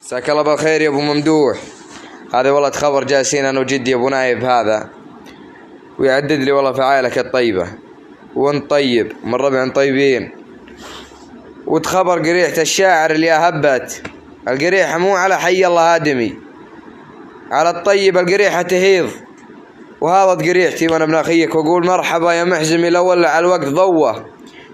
مساك الله بالخير يا ابو ممدوح. هذا والله خبر جالسين انا وجدي ابو نايف هذا ويعدد لي والله في عائلك الطيبه وانت طيب من ربع طيبين. وتخبر قريحة الشاعر اللي هبت القريحة مو على حي الله آدمي، على الطيب القريحة تهيض. وهذا قريحتي وانا ابن اخيك واقول مرحبا يا محزمي الاول على الوقت ضوه.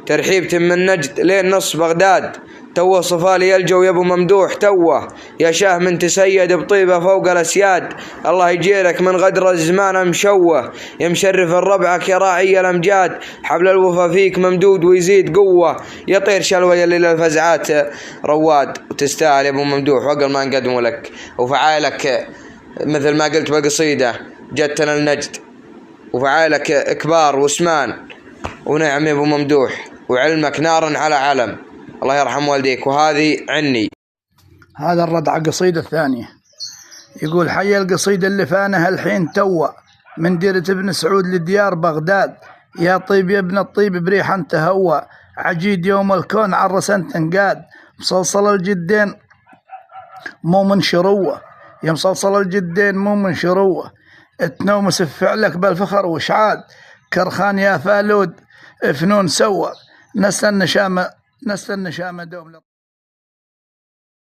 ترحيب من نجد لين نص بغداد توه صفالي الجو يا ابو ممدوح توه. يا شاه من تسيد بطيبه فوق الاسياد، الله يجيرك من غدر الزمان مشوه. يا مشرف الربعك يا راعي الامجاد، حبل الوفا فيك ممدود ويزيد قوه. يا طير شلوه يلي للفزعات رواد. وتستاهل يا ابو ممدوح وقل ما نقدمه لك وفعالك مثل ما قلت بالقصيده جتنا النجد وفعالك كبار واسمان. ونعم يا ابو ممدوح وعلمك نار على علم، الله يرحم والديك. وهذه عني. هذا الرد على القصيدة الثانية، يقول حي القصيدة اللي فانها الحين توه من ديرة ابن سعود لديار بغداد. يا طيب يا ابن الطيب بريحا تهوى، عجيد يوم الكون عرسا تنقاد. مصلصل الجدين مو من شروه، يا مصلصل الجدين مو من شروه. تنومس بفعلك بالفخر وشعاد، كرخان يا فالود فنون سوى. نسل النشامة دوم